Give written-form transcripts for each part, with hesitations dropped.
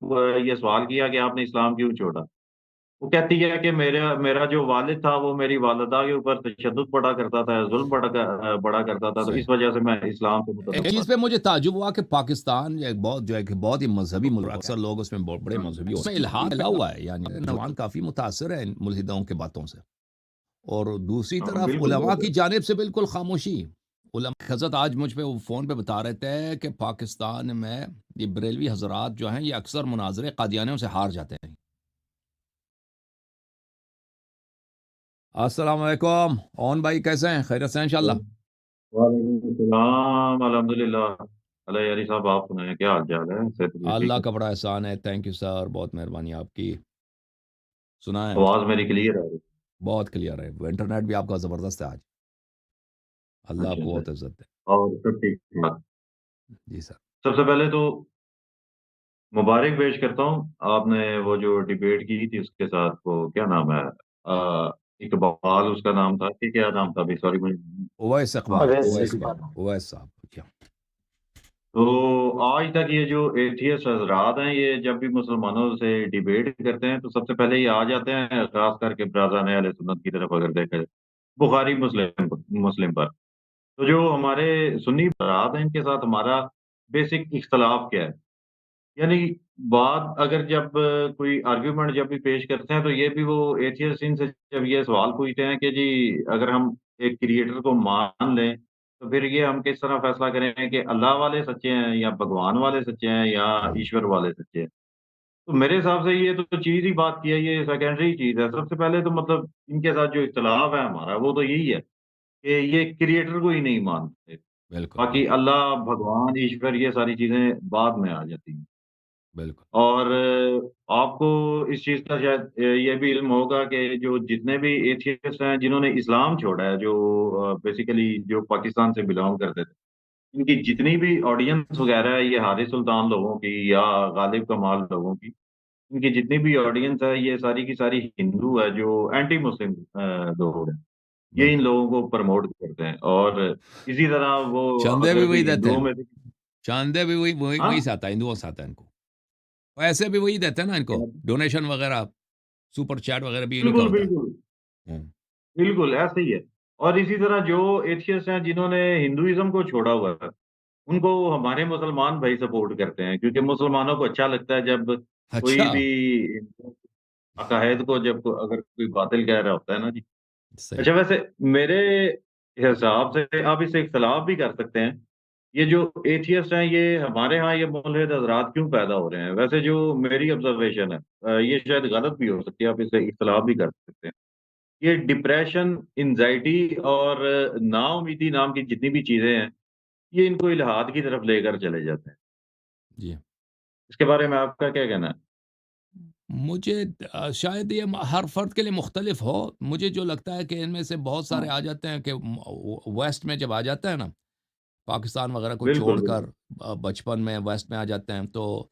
یہ سوال کیا کہ آپ نے اسلام کیوں چھوڑا؟ وہ کہتی ہے کہ میرا میرا جو والد تھا وہ میری والدہ کے اوپر تشدد پڑا کرتا تھا، ظلم بڑا کرتا تھا، تو صحیح. اس وجہ سے میں اسلام سے ایک متنفر چیز پہ مجھے تعجب ہوا کہ پاکستان ایک بہت جو ہے کہ بہت ہی مذہبی ملک ہے. اکثر لوگ اس میں بڑے مذہبی ہوتے ہیں. اس میں الحاد پھیلا ہوا ہے، یعنی نوجوان کافی متاثر ہے ان ملحدوں کے باتوں سے. اور دوسری ہاں، طرف بالکل علماء بالکل۔ کی جانب سے بالکل خاموشی. علماء حضرت آج مجھ پہ فون پہ بتا رہے تھے کہ پاکستان میں یہ بریلوی حضرات جو ہیں یہ اکثر مناظرے قادیانیوں سے ہار جاتے ہیں. السلام علیکم اون بھائی، کیسے ہیں؟ خیریت سے ہیں انشاءاللہ؟ وعلیکم السلام، الحمد للہ۔ اللہ یاری صاحب، آپ سنائیں کیا حال چال ہے؟ صحت بھی ٹھیک اللہ ہے؟ کا بڑا احسان ہے. تھینک یو سر، بہت مہربانی آپ کی. سنائیں. آواز میری کلیئر ہے؟ بہت کلیئر ہے. انٹرنیٹ بھی آپ کا زبردست ہے آج. اللہ آپ اچھا کو اچھا، بہت عزت دے. اور سب ٹھیک ٹھاک؟ جی سر. سب سے پہلے تو مبارک پیش کرتا ہوں، آپ نے وہ جو ڈیبیٹ کی تھی اس کے ساتھ، وہ کیا نام ہے، اقبال اس کا نام تھا کہ کیا نام تھا؟ سوری مجھے۔ اویس اقبال. اویس اقبال. اویس صاحب کیا. تو آج تک یہ جو ایتھیسٹ حضرات ہیں، یہ جب بھی مسلمانوں سے ڈیبیٹ کرتے ہیں تو سب سے پہلے یہ آ جاتے ہیں، خاص کر کے برادران اہل سنت کی طرف اگر دیکھا جائے، بخاری مسلم پر۔ تو جو ہمارے سنی برات ہیں ان کے ساتھ ہمارا بیسک اختلاف کیا ہے؟ یعنی بات اگر جب کوئی آرگیومنٹ جب بھی پیش کرتے ہیں تو یہ بھی وہ ایتھیسٹ ان سے جب یہ سوال پوچھتے ہیں کہ جی اگر ہم ایک کریٹر کو مان لیں تو پھر یہ ہم کس طرح فیصلہ کریں کہ اللہ والے سچے ہیں یا بھگوان والے سچے ہیں یا ایشور والے سچے ہیں؟ تو میرے حساب سے یہ تو چیز ہی بات کی ہے، یہ سیکنڈری چیز ہے۔ سب سے پہلے تو مطلب ان کے ساتھ جو اختلاف ہے ہمارا وہ تو یہی ہے کہ یہ کریٹر کو ہی نہیں مانتے، بالکل باقی بالکل اللہ، بھگوان، ایشور یہ ساری چیزیں بعد میں آ جاتی ہیں۔ بالکل. اور آپ کو اس چیز کا شاید یہ بھی علم ہوگا کہ جو جتنے بھی ایتھیسٹ ہیں جنہوں نے اسلام چھوڑا ہے، جو بیسیکلی جو پاکستان سے بلانگ کرتے تھے، ان کی جتنی بھی آڈینس وغیرہ ہے، یہ حارث سلطان لوگوں کی یا غالب کمال لوگوں کی، ان کی جتنی بھی آڈینس ہے یہ ساری کی ساری ہندو ہے جو اینٹی مسلم لوگ ہیں۔ یہ ان بالکل. لوگوں کو پروموٹ کرتے ہیں، اور اسی طرح وہ چندے بھی اگر وہی کوئی دیتے ہندوؤں ہیں. میں سے، چاندے بھی ہاں وہی سے آتا ہے، ہندوؤں سے آتا ہے ان کو. ایسے بھی وہی دیتے ہیں نا ان کو. ڈونیشن وغیرہ، سپر چیٹ وغیرہ بھی انہیں کا بالکل ہوتا بالکل ہے. بالکل ایسے ہی ہے۔ اور اسی طرح جو ایتھیسٹ ہیں جنہوں نے ہندوازم کو چھوڑا ہوا ہے، ان کو ہمارے مسلمان بھائی سپورٹ کرتے ہیں، کیونکہ مسلمانوں کو اچھا لگتا ہے جب کوئی اچھا. بھی عقائد کو جب اگر کوئی باطل کہہ رہا ہوتا ہے نا جی۔ صحیح. اچھا، ویسے میرے حساب سے آپ اس سے اختلاف بھی کر سکتے ہیں، یہ جو ایتھیسٹ ہیں یہ ہمارے ہاں یہ ملحد حضرات کیوں پیدا ہو رہے ہیں؟ ویسے جو میری آبزرویشن ہے، یہ شاید غلط بھی ہو سکتی ہے، آپ اس سے اختلاف بھی کر سکتے ہیں۔ یہ ڈپریشن، انزائٹی اور نا امیدی نام کی جتنی بھی چیزیں ہیں، یہ ان کو الحاد کی طرف لے کر چلے جاتے ہیں۔ جی. اس کے بارے میں آپ کا کیا کہنا ہے؟ مجھے شاید یہ ہر فرد کے لیے مختلف ہو. مجھے جو لگتا ہے کہ ان میں سے بہت ہاں، سارے آ جاتے ہیں کہ ویسٹ میں جب آ جاتا ہے نا، پاکستان وغیرہ کو بالکل چھوڑ کر بالکل۔ بچپن میں ویسٹ میں آ جاتے ہیں، تو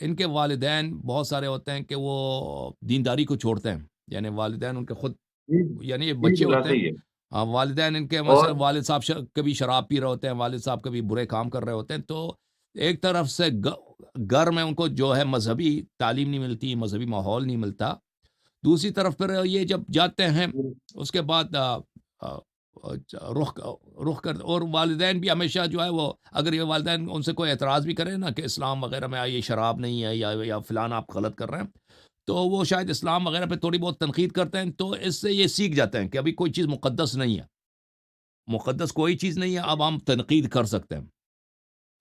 ان کے والدین بہت سارے ہوتے ہیں کہ وہ دینداری کو چھوڑتے ہیں. یعنی والدین ان کے خود، جی، یعنی یہ بچے بالکل ہوتے ایسا ہیں. ہی ہے۔ والدین ان کے اور مثلا والد صاحب کبھی شراب پی رہے ہوتے ہیں، والد صاحب کبھی برے کام کر رہے ہوتے ہیں. تو ایک طرف سے گھر میں ان کو جو ہے مذہبی تعلیم نہیں ملتی، مذہبی ماحول نہیں ملتا. دوسری طرف پھر یہ جب جاتے ہیں اس کے بعد آ، رخ رخ کر، اور والدین بھی ہمیشہ جو ہے وہ، اگر یہ والدین ان سے کوئی اعتراض بھی کریں نا کہ اسلام وغیرہ میں یہ شراب نہیں ہے یا فلان آپ غلط کر رہے ہیں، تو وہ شاید اسلام وغیرہ پہ تھوڑی بہت تنقید کرتے ہیں. تو اس سے یہ سیکھ جاتے ہیں کہ ابھی کوئی چیز مقدس نہیں ہے، مقدس کوئی چیز نہیں ہے، اب ہم تنقید کر سکتے ہیں.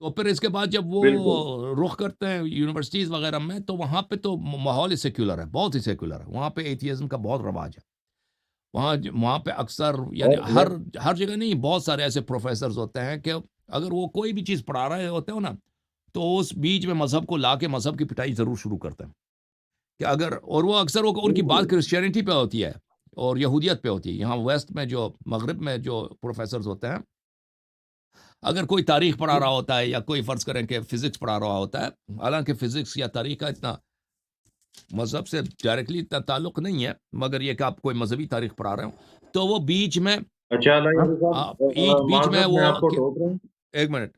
تو پھر اس کے بعد جب وہ بالکل رخ کرتے ہیں یونیورسٹیز وغیرہ میں، تو وہاں پہ تو ماحول ہی سیکولر ہے، بہت ہی سیکولر ہے. وہاں پہ ایتھیزم کا بہت رواج ہے. وہاں پہ اکثر، یعنی اور ہر جگہ نہیں، بہت سارے ایسے پروفیسرز ہوتے ہیں کہ اگر وہ کوئی بھی چیز پڑھا رہے ہوتے ہو نا، تو اس بیچ میں مذہب کو لا کے مذہب کی پٹائی ضرور شروع کرتے ہیں. کہ اگر، اور وہ اکثر ان کی بالکل بات کرسچینٹی پہ ہوتی ہے اور یہودیت پہ ہوتی ہے. یہاں ویسٹ میں جو مغرب میں جو پروفیسرز ہوتے ہیں، اگر کوئی تاریخ پڑھا رہا ہوتا ہے یا کوئی فرض کریں کہ فزکس پڑھا رہا ہوتا ہے، حالانکہ فزکس یا تاریخ کا اتنا مذہب سے ڈائریکٹلی اتنا تعلق نہیں ہے، مگر یہ کہ آپ کوئی مذہبی تاریخ پڑھا رہے ہوں تو وہ بیچ میں اچھا، اللہ یار صاحب، بیچ میں معذرت وہ میں آپ کو ٹوک رہا ہوں۔ ایک منٹ،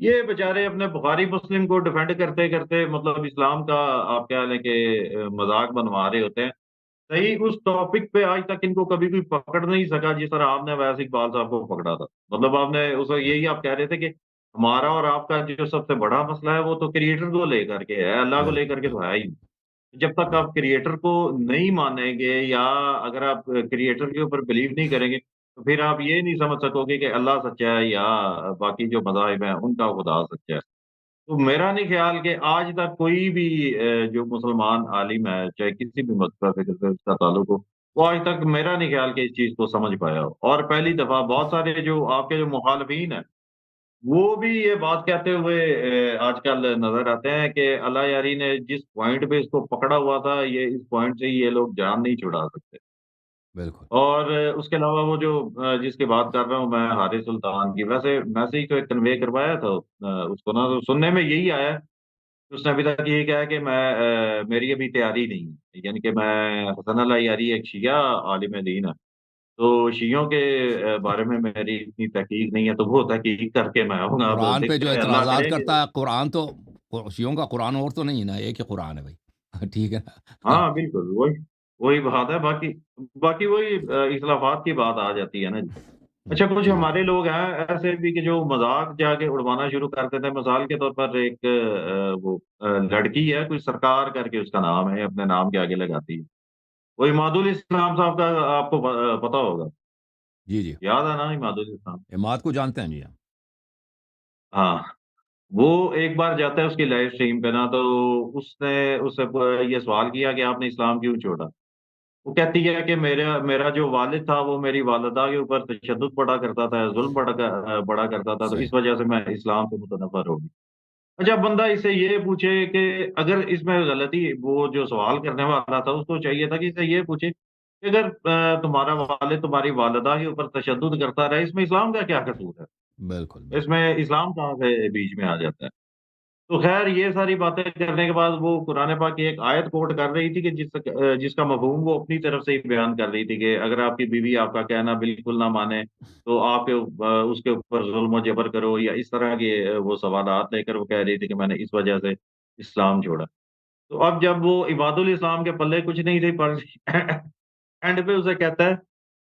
یہ بیچارے اپنے بخاری مسلم کو ڈیفینڈ کرتے کرتے مطلب اسلام کا آپ کہہ لیں کہ مذاق بنوا رہے ہوتے ہیں. صحیح اس ٹاپک پہ آج تک ان کو کبھی کوئی پکڑ نہیں سکا جس طرح آپ نے ویس اقبال صاحب کو پکڑا تھا. مطلب آپ نے اس وقت یہی آپ کہہ رہے تھے کہ ہمارا اور آپ کا جو سب سے بڑا مسئلہ ہے وہ تو کریٹر کو لے کر کے ہے، اللہ کو لے بالکل کر کے تو ہے ہی نہیں. جب تک آپ کریٹر کو نہیں مانیں گے یا اگر آپ کریٹر کے اوپر بلیو نہیں کریں گے تو پھر آپ یہ نہیں سمجھ سکو گے کہ اللہ سچا ہے یا باقی جو مذاہب ہیں ان کا خدا سچا ہے. تو میرا نہیں خیال کہ آج تک کوئی بھی جو مسلمان عالم ہے چاہے کسی بھی مذہب سے اس کا تعلق ہو، وہ آج تک میرا نہیں خیال کہ اس چیز کو سمجھ پایا ہو. اور پہلی دفعہ بہت سارے جو آپ کے جو مخالفین ہیں وہ بھی یہ بات کہتے ہوئے آج کل نظر آتے ہیں کہ اللہ یاری نے جس پوائنٹ پہ اس کو پکڑا ہوا تھا یہ اس پوائنٹ سے ہی یہ لوگ جان نہیں چھڑا سکتے. بالکل اور اس کے علاوہ وہ جو جس کی بات کر رہا ہوں میں حارث سلطان کی، ویسے میسج تو کنوے کروایا تھا اس کو نا، تو سننے میں یہی آیا ہے. اس نے ابھی تک یہ کہا کہ میں میری ابھی تیاری نہیں ہے، یعنی کہ میں حسن اللہ یاری ایک شیعہ عالم دین ہے تو شیعوں کے بارے میں میری اتنی تحقیق نہیں ہے، تو وہ تحقیق کر کے میں آؤں گا. اب قرآن پہ جو دیکھتے ہیں اللہ اعتراضات کرے کہ کرتا ہے قرآن تو شیعوں کا قرآن اور تو نہیں ہے نا، ایک ہی قرآن ہے بھائی ٹھیک ہے نا ہاں بالکل وہی بات ہے. باقی باقی وہی اختلافات کی بات آ جاتی ہے نا جی. اچھا کچھ جی ہمارے لوگ ہیں ایسے بھی کہ جو مذاق جا کے اڑوانا شروع کرتے تھے. مثال کے طور پر ایک وہ لڑکی ہے کوئی سرکار کر کے اس کا نام ہے، اپنے نام کے آگے لگاتی ہے. وہ اماد الاسلام صاحب کا آپ کو پتا ہوگا، جی جی یاد ہے نا اماد الاسلام؟ اماد کو جانتے ہیں جی ہم ہاں وہ ایک بار جاتا ہے اس کی لائف اسٹریم پہ نا، تو اس نے اس سے یہ سوال کیا کہ آپ نے اسلام کیوں چھوڑا. وہ کہتی ہے کہ میرا جو والد تھا وہ میری والدہ کے اوپر تشدد بڑا کرتا تھا، ظلم بڑا کرتا تھا، تو صحیح اس وجہ سے میں اسلام سے متنفر ہو گئی. اچھا بندہ اس سے یہ پوچھے کہ اگر اس میں غلطی، وہ جو سوال کرنے والا تھا اس کو چاہیے تھا کہ اس سے یہ پوچھے کہ اگر تمہارا والد تمہاری والدہ کے اوپر تشدد کرتا رہا اس میں اسلام کا کیا قصور ہے؟ بالکل اس بالکل میں اسلام کہاں سے بیچ میں آ جاتا ہے؟ تو خیر یہ ساری باتیں کرنے کے بعد وہ قرآن پاک کی ایک آیت کوٹ کر رہی تھی کہ جس کا مفہوم وہ اپنی طرف سے ہی بیان کر رہی تھی کہ اگر آپ کی بیوی آپ کا کہنا بالکل نہ مانے تو آپ اس کے اوپر ظلم و جبر کرو، یا اس طرح کے وہ سوالات لے کر وہ کہہ رہی تھی کہ میں نے اس وجہ سے اسلام چھوڑا. تو اب جب وہ عباد الاسلام کے پلے کچھ نہیں تھی پڑھ اینڈ پہ اسے کہتا ہے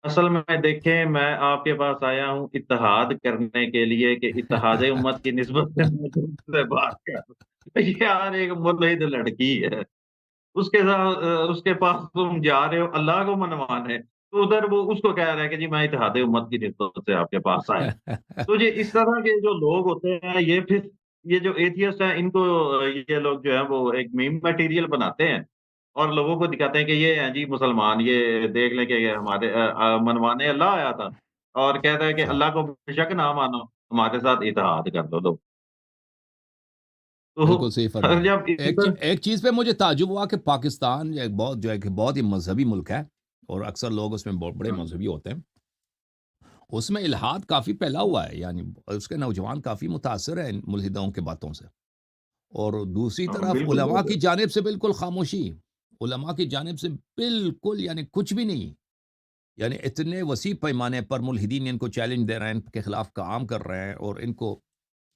اصل میں دیکھیں میں آپ کے پاس آیا ہوں اتحاد کرنے کے لیے کہ اتحاد امت کی نسبت سے میں تم سے بات کر. یار ایک ملحد لڑکی ہے، اس کے ساتھ اس کے پاس تم جا رہے ہو اللہ کو منوانے، تو ادھر وہ اس کو کہہ رہا ہے کہ جی میں اتحاد امت کی نسبت سے آپ کے پاس آیا. تو یہ اس طرح کے جو لوگ ہوتے ہیں یہ پھر یہ جو ایتھیسٹ ہیں ان کو یہ لوگ جو ہیں وہ ایک میم میٹیریل بناتے ہیں اور لوگوں کو دکھاتے ہیں کہ یہ ہیں جی مسلمان، یہ دیکھ لیں کہ یہ ہمارے منوانے اللہ آیا تھا اور کہتا ہے کہ صحیح اللہ کو بے شک نہ مانو، ہمارے ساتھ اتحاد کر دو لوگ. تو بالکل صحیح فرما رہے جب ہیں ایک چیز پہ مجھے تعجب ہوا کہ پاکستان ایک بہت جو ہے کہ بہت ہی مذہبی ملک ہے اور اکثر لوگ اس میں بہت بڑے مذہبی ہوتے ہیں، اس میں الحاد کافی پھیلا ہوا ہے، یعنی اس کے نوجوان کافی متاثر ہیں ان ملحدوں کے باتوں سے، اور دوسری طرف بالکل علماء بہت کی جانب سے بالکل خاموشی، علماء کی جانب سے بالکل یعنی کچھ بھی نہیں، یعنی اتنے وسیع پیمانے پر ملحدین ان کو چیلنج دے رہے ہیں، ان کے خلاف کام کر رہے ہیں، اور ان کو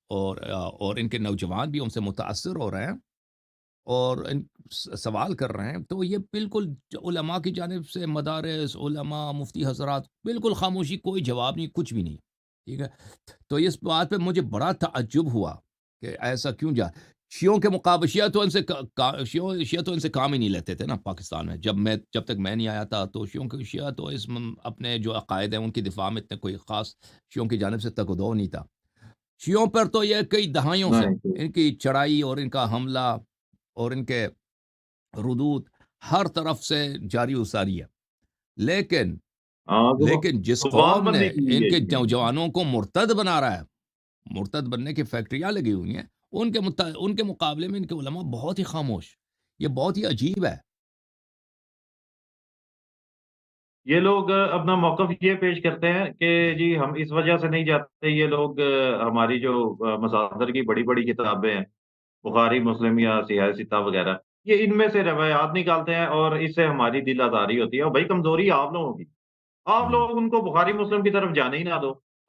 اور ان کے نوجوان بھی ان سے متاثر ہو رہے ہیں اور سوال کر رہے ہیں، تو یہ بالکل علماء کی جانب سے مدارس علماء مفتی حضرات بالکل خاموشی، کوئی جواب نہیں، کچھ بھی نہیں، ٹھیک ہے. تو اس بات پہ مجھے بڑا تعجب ہوا کہ ایسا کیوں جا شیعوں کے مقابلے شیعہ تو ان سے کام ہی نہیں لیتے تھے نا پاکستان میں، جب تک میں نہیں آیا تھا تو شیعہ تو اپنے جو عقائد ہیں ان کی دفاع میں اتنے کوئی خاص شیعوں کی جانب سے تگدو نہیں تھا. شیعوں پر تو یہ کئی دہائیوں سے نہیں. ان کی چڑھائی اور ان کا حملہ اور ان کے ردود ہر طرف سے جاری و ساری ہے، لیکن ہاں جس زبان قوم بندی نے کی ان ہے کے اس میں. نوجوانوں کو مرتد بنا رہا ہے، مرتد بننے کی فیکٹریاں لگی ہوئی ہیں، ان کے مقابلے میں ان کے علماء بہت ہی خاموش، یہ بہت ہی عجیب ہے. یہ لوگ اپنا موقف یہ پیش کرتے ہیں کہ جی ہم اس وجہ سے نہیں جاتے، یہ لوگ ہماری جو مصادر کی بڑی بڑی کتابیں ہیں بخاری مسلم یا سیاہ ستہ وغیرہ، یہ ان میں سے روایات نکالتے ہیں اور اس سے ہماری دل آزاری ہوتی ہے. اور بھائی کمزوری آپ لوگوں کی، آپ ہم، لوگ ان کو بخاری مسلم کی طرف جانے ہی نہ دو.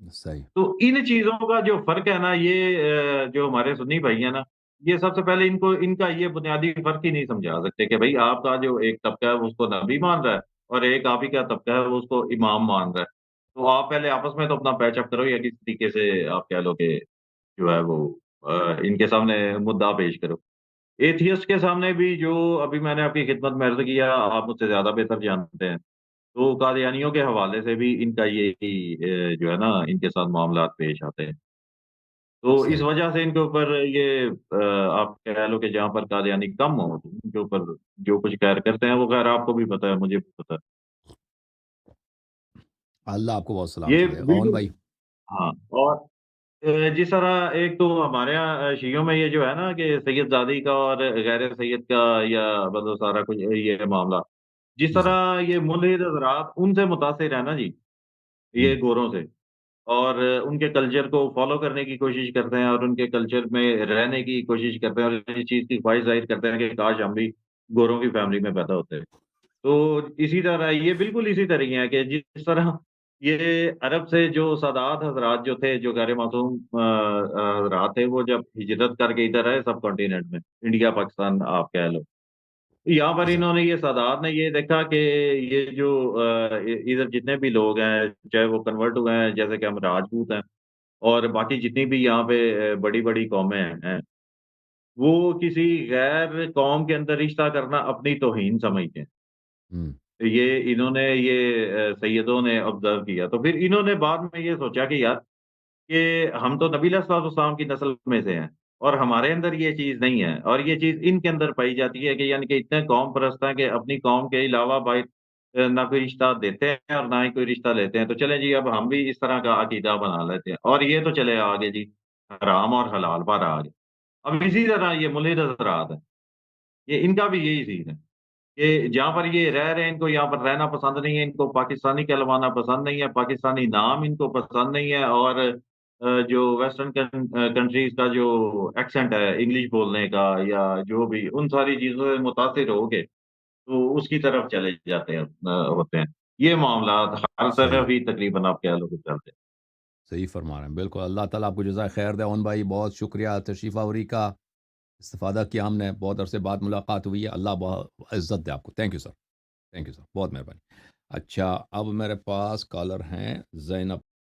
صحیح، تو ان چیزوں کا جو فرق ہے نا یہ جو ہمارے سنی بھائی ہیں نا، یہ سب سے پہلے ان کا یہ بنیادی فرق ہی نہیں سمجھا سکتے کہ بھائی آپ کا جو ایک طبقہ ہے وہ اس کو نبی مان رہا ہے اور ایک آپ ہی کا طبقہ ہے وہ اس کو امام مان رہا ہے۔ تو آپ پہلے آپس میں تو اپنا پیچ اپ کرو یا کسی طریقے سے آپ کہہ لو کہ جو ہے وہ ان کے سامنے مدعا پیش کرو۔ ایتھیسٹ کے سامنے بھی جو ابھی میں نے آپ کی خدمت میں عرض کیا، آپ مجھ سے زیادہ بہتر جانتے ہیں، تو قادیانیوں کے حوالے سے بھی ان کا یہی جو ہے نا ان کے ساتھ معاملات پیش آتے ہیں۔ تو اس صحیح۔ وجہ سے ان کے اوپر یہ آپ کہہ لو کہ جہاں پر قادیانی کم ہو تو ان کے اوپر جو کچھ خیر کرتے ہیں وہ خیر آپ کو بھی پتہ ہے، مجھے بھی پتہ ہے۔ اللہ آپ کو بہت یہ سلامتی دے اون بالکل بھائی۔ ہاں، اور جس طرح ایک تو ہمارے یہاں شیعوں میں یہ جو ہے نا کہ سید زادی کا اور غیر سید کا یا مطلب سارا کچھ یہ معاملہ، جس جی سر۔ طرح یہ ملحد حضرات ان سے متاثر ہے نا جی، ہوں۔ یہ گوروں سے، اور ان کے کلچر کو فالو کرنے کی کوشش کرتے ہیں اور ان کے کلچر میں رہنے کی کوشش کرتے ہیں اور اس چیز کی خواہش ظاہر کرتے ہیں کہ کاش ہم بھی گوروں کی فیملی میں پیدا ہوتے۔ تو اسی طرح یہ بالکل اسی طرح ہی ہے کہ جس طرح یہ عرب سے جو سادات حضرات جو تھے، جو غیر معصوم حضرات تھے، وہ جب ہجرت کر کے ادھر آئے سب کانٹیننٹ میں، انڈیا، پاکستان آپ کہہ لو، یہاں پر جی سر۔ انہوں نے یہ سادات نے یہ دیکھا کہ یہ جو ادھر جتنے بھی لوگ ہیں، چاہے وہ کنورٹ ہوئے ہیں جیسے کہ ہم راجپوت ہیں اور باقی جتنی بھی یہاں پہ بڑی بڑی قومیں ہیں، وہ کسی غیر قوم کے اندر رشتہ کرنا اپنی توہین سمجھتے ہیں۔ ہوں۔ یہ انہوں نے یہ سیدوں نے آبزرو کیا، تو پھر انہوں نے بعد میں یہ سوچا کہ یار کہ ہم تو نبی علیہ الصلوۃ والسلام کی نسل میں سے ہیں اور ہمارے اندر یہ چیز نہیں ہے اور یہ چیز ان کے اندر پائی جاتی ہے کہ یعنی کہ اتنے قوم پرست ہیں کہ اپنی قوم کے علاوہ بھائی نہ کوئی رشتہ دیتے ہیں اور نہ ہی کوئی رشتہ لیتے ہیں، تو چلیں جی اب ہم بھی اس طرح کا عقیدہ بنا لیتے ہیں اور یہ تو چلے آگے جی حرام اور حلال پر آگے۔ اب اسی طرح یہ ملحد حضرات ہیں، یہ ان کا بھی یہی سین ہے کہ جہاں پر یہ رہ رہے ہیں ان کو یہاں پر رہنا پسند نہیں ہے، ان کو پاکستانی کہلوانا پسند نہیں ہے، پاکستانی نام ان کو پسند نہیں ہے، اور جو ویسٹرن کنٹریز کا جو ایکسنٹ ہے انگلش بولنے کا یا جو بھی ان ساری چیزوں سے متاثر ہو کے تو اس کی طرف چلے جاتے ہیں ہوتے ہیں۔ یہ معاملات ہر صحیح، طرف ہی تقریباً آپ کہہ لو کہ چلتے ہیں۔ صحیح فرما رہے ہیں بالکل۔ اللہ تعالیٰ آپ کو جزائے خیر دے اون بھائی، بہت شکریہ تشریف آوری کا، استفادہ کیا ہم نے، بہت عرصے بعد ملاقات ہوئی ہے، اللہ بہت عزت دے آپ کو۔ Thank you sir, thank you sir, بہت مہربانی۔ اچھا اب میرے پاس کالر ہیں زینب